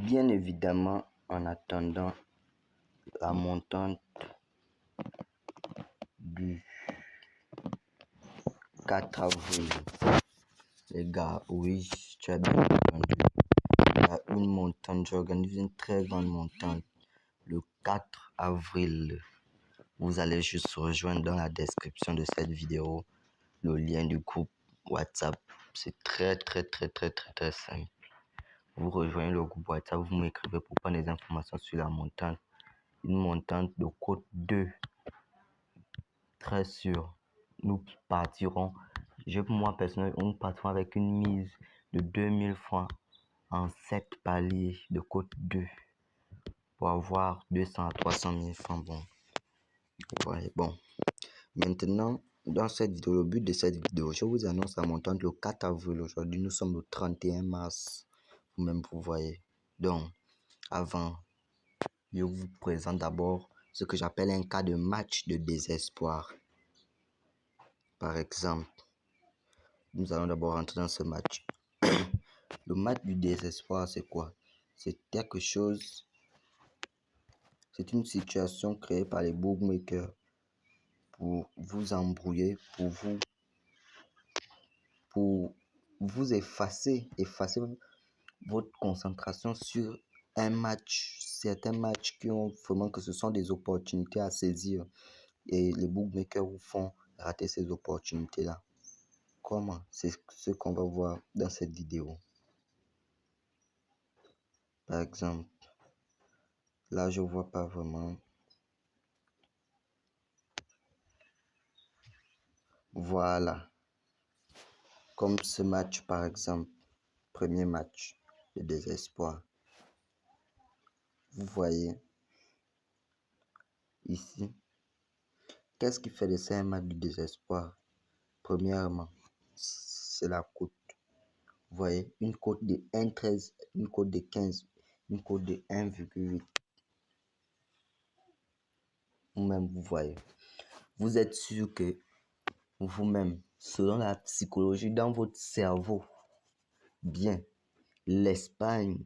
Bien évidemment, en attendant la montante du 4 avril, les gars, oui, tu as bien entendu. Il y a une montante, j'organise une très grande montante le 4 avril. Vous allez juste rejoindre dans la description de cette vidéo le lien du groupe WhatsApp. C'est très simple. Vous rejoignez le groupe WhatsApp, vous m'écrivez pour prendre des informations sur la montante. Une montante de côte 2. Très sûr. Nous partirons, moi personnellement, nous partirons avec une mise de 2000 francs en 7 paliers de côte 2 pour avoir 200 à 300 000 francs. Bon. Maintenant, dans cette vidéo, le but de cette vidéo, je vous annonce la montante le 4 avril. Aujourd'hui, nous sommes le 31 mars. Vous-même, vous voyez. Donc, avant, je vous présente d'abord ce que j'appelle un cas de match de désespoir. Par exemple, nous allons d'abord entrer dans ce match. Le match du désespoir, c'est quoi? C'est quelque chose, c'est une situation créée par les bookmakers pour vous embrouiller, pour vous effacer votre concentration sur un match, certains matchs qui ont vraiment que ce sont des opportunités à saisir et les bookmakers vous font rater ces opportunités-là. Comment? C'est ce qu'on va voir dans cette vidéo. Par exemple, là je vois pas vraiment. Voilà. Comme ce match par exemple, premier match de désespoir. Vous voyez ici. Qu'est-ce qui fait de ça un match de désespoir? Premièrement, c'est la cote. Vous voyez, une cote de 1,13, une cote de 15, une cote de 1,8. Vous-même, vous voyez. Vous êtes sûr que vous-même, selon la psychologie dans votre cerveau, bien, l'Espagne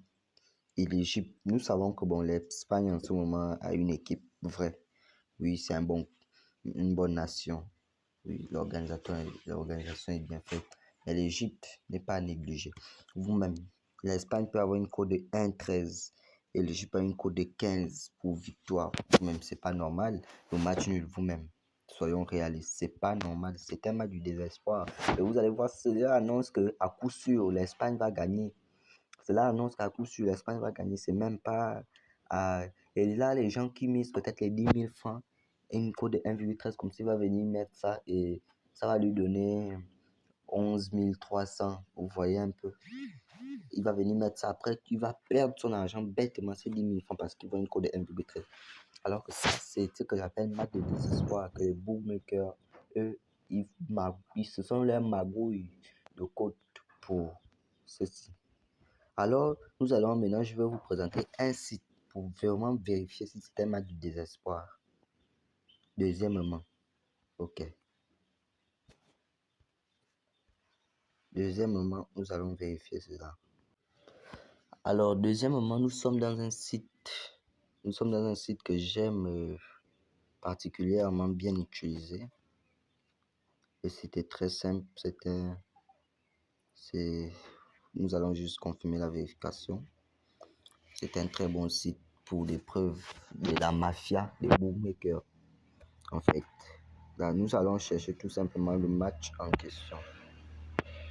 et l'Égypte, nous savons que bon, l'Espagne en ce moment a une équipe vraie. Oui, c'est une bonne nation. Oui, l'organisation est bien faite. Mais l'Égypte n'est pas à négliger. Vous-même, l'Espagne peut avoir une cote de 1,13 et l'Égypte a une cote de 15 pour victoire. Vous-même, c'est pas normal. Le match nul, vous-même, soyons réalistes, c'est pas normal. C'est un match du désespoir. Et vous allez voir, cela annonce qu'à coup sûr, l'Espagne va gagner. Cela annonce qu'à coup sûr, l'Espagne va gagner. C'est même pas. Et là, les gens qui misent peut-être les 10 000 francs et une cote de 1,13 comme s'il va venir mettre ça et ça va lui donner 11 300. Vous voyez un peu. Il va venir mettre ça après, il va perdre son argent bêtement, c'est 10 000 francs parce qu'il voit une cote de 1,13. Alors que ça, c'est ce que j'appelle match de désespoir, que les bookmakers, eux, ce sont leurs magouilles de cote pour ceci. Alors, nous allons maintenant, je vais vous présenter un site pour vraiment vérifier si c'est un match du désespoir. Deuxièmement, ok. Deuxièmement, nous allons vérifier cela. Alors, deuxièmement, nous sommes dans un site que j'aime particulièrement bien utiliser. Le site est très simple, nous allons juste confirmer la vérification. C'est un très bon site pour des preuves de la mafia des bookmakers. En fait, là, nous allons chercher tout simplement le match en question.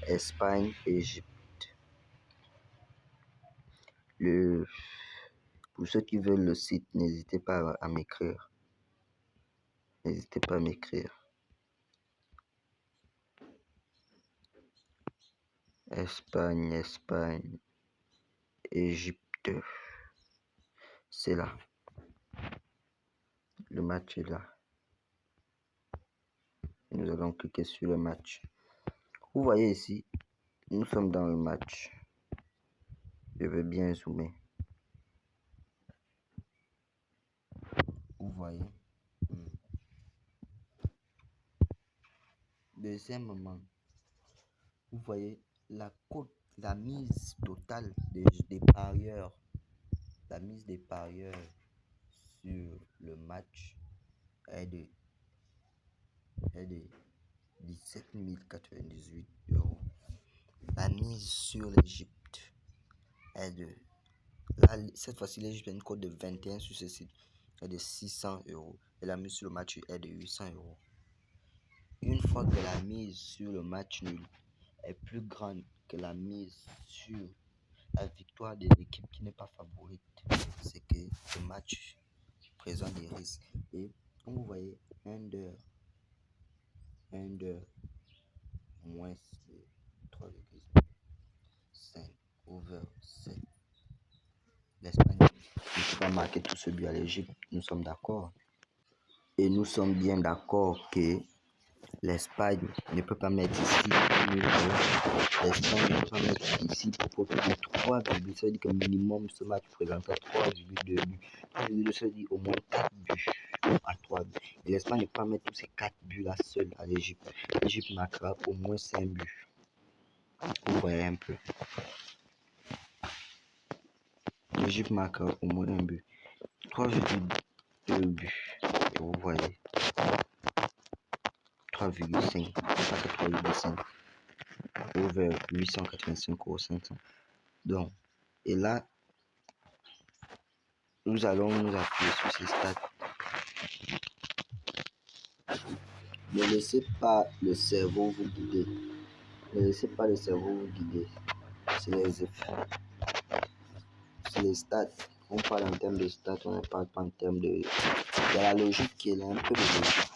Espagne-Égypte. Pour ceux qui veulent le site, n'hésitez pas à m'écrire. N'hésitez pas à m'écrire. Espagne, Égypte. C'est là. Le match est là. Nous allons cliquer sur le match. Vous voyez ici, nous sommes dans le match. Je vais bien zoomer. Vous voyez. Deuxièmement, vous voyez la cote, la mise totale des parieurs La mise des parieurs sur le match est de 17 098 euros. La mise sur l'Égypte est de... Là, cette fois-ci, l'Égypte a une cote de 21 sur ce site, est de 600 euros. Et la mise sur le match est de 800 euros. Une fois que la mise sur le match nul est plus grande que la mise sur la victoire de l'équipe qui n'est pas favorite, c'est que le match présente des risques. Et comme vous voyez, under moins 3,5 over 7. L'Espagne ne peut pas marquer tout ce but à l'Égypte, nous sommes d'accord. Et nous sommes bien d'accord que l'Espagne ne peut pas mettre ici. L'Espagne ne peut pas mettre ici pour faire 3 buts. Ça veut dire que minimum ce match présenterait 3,2 buts. 3,2, ça veut dire au moins 4 buts à 3 buts. Et l'Espagne ne peut pas mettre tous ces 4 buts là seul à l'Égypte. L'Égypte marquera au moins 5 buts. Vous voyez un peu. L'Égypte marquera au moins un but. 3,2 buts. Et vous voyez. 3,5. Ça fait 3,5. Over 885,5 €. Donc, et là, nous allons nous appuyer sur ces stats. Ne laissez pas le cerveau vous guider. Ne laissez pas le cerveau vous guider. C'est les effets. C'est les stats. On parle en termes de stats, on ne parle pas en termes de... Il y a la logique qui est là, un peu de logique.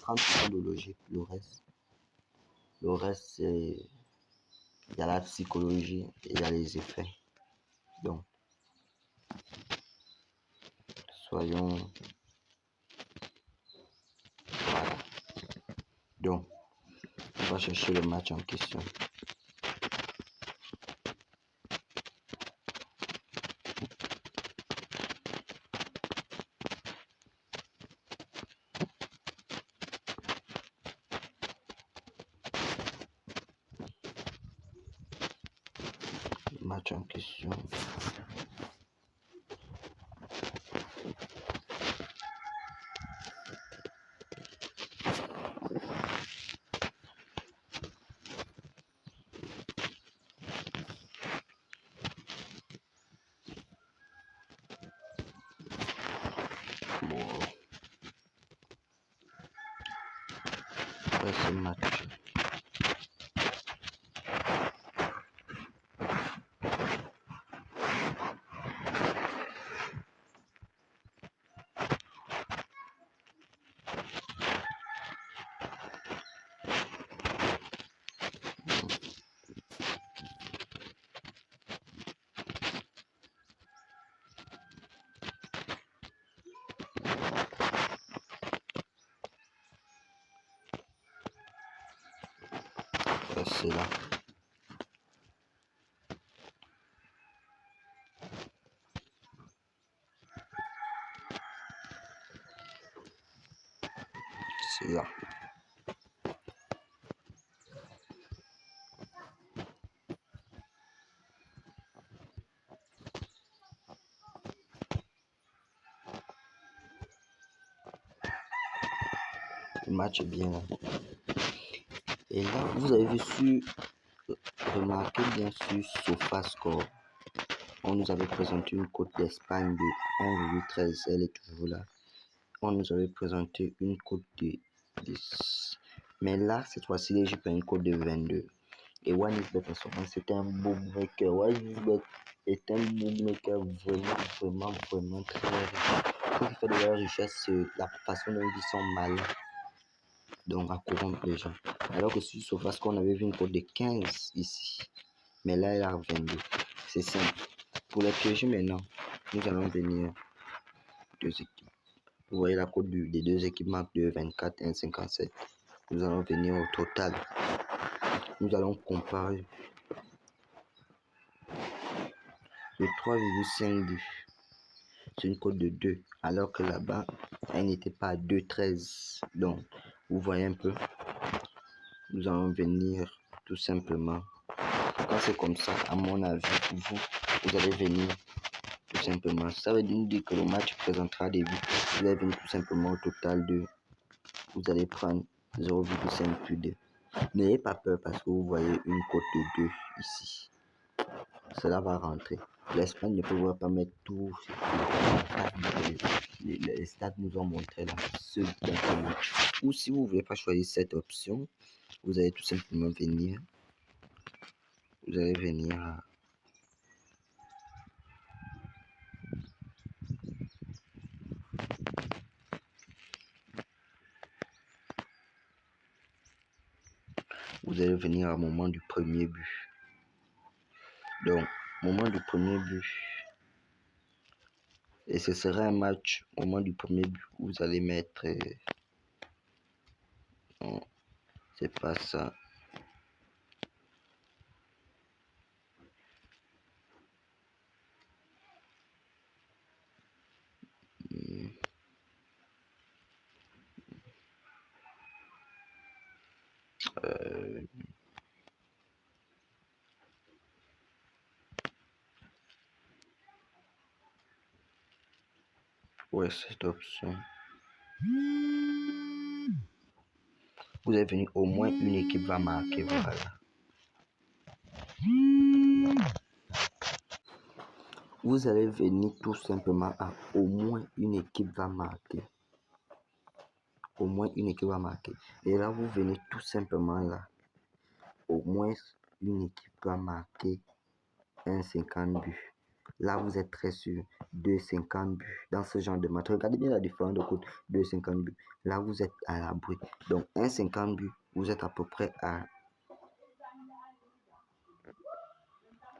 30% de logique, le reste c'est... Il y a la psychologie et il y a les effets. Donc, soyons... Voilà. Donc, on va chercher le match en question. Match en question. Bon. Après ce match. C'est là. C'est là. Le match est bien là. Et là, vous avez vu remarquez bien sur SofaScore, on nous avait présenté une cote d'Espagne de 1,13, elle est toujours là. On nous avait présenté une cote de 10. Mais là, cette fois-ci, l'Égypte a une cote de 22. Et OneXBet, c'était un bookmaker. OneXBet est un bookmaker vraiment très riche. Ce qui fait de leur richesse, c'est la façon dont ils sont malins. Donc, à corrompre les gens. Alors que sur SofaScore, on avait vu une cote de 15 ici. Mais là, elle a 22. C'est simple. Pour les piéger maintenant, nous allons venir deux équipes. Vous voyez la cote des deux équipes marque de 24 et 1,57. Nous allons venir au total. Nous allons comparer le 3,5 buts. C'est une cote de 2. Alors que là-bas, elle n'était pas à 2,13. Donc, vous voyez un peu. Nous allons venir tout simplement. Quand c'est comme ça, à mon avis, vous allez venir tout tout simplement. Ça veut dire que le match présentera des buts. Vous allez venir tout simplement au total de... Vous allez prendre 0,5 plus 2. N'ayez pas peur parce que vous voyez une cote de 2 ici. Cela va rentrer. L'Espagne ne peut pas mettre tout les stats nous ont montré là, ce match. Ou si vous ne voulez pas choisir cette option, vous allez tout simplement venir. Vous allez venir à... Vous allez venir au moment du premier but. Donc, moment du premier but. Et ce sera un match au moment du premier but où vous allez mettre... Non, c'est pas ça. Ouais, cette option. Vous allez venir au moins une équipe va marquer, voilà. Vous allez venir tout simplement à au moins une équipe va marquer. Au moins une équipe va marquer. Et là, vous venez tout simplement là. Au moins une équipe va marquer 1,50 buts. Là, vous êtes très sûr. 2,50 buts dans ce genre de match. Regardez bien la différence de cote. 2,50 buts. Là, vous êtes à l'abri. Donc, 1,50 buts, vous êtes à peu près à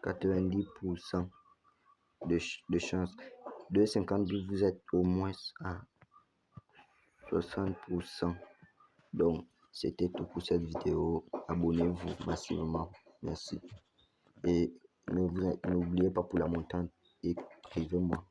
90% de chance. 2,50 buts, vous êtes au moins à 60%. Donc, c'était tout pour cette vidéo. Abonnez-vous massivement. Merci. Et n'oubliez pas pour la montante, écrivez-moi.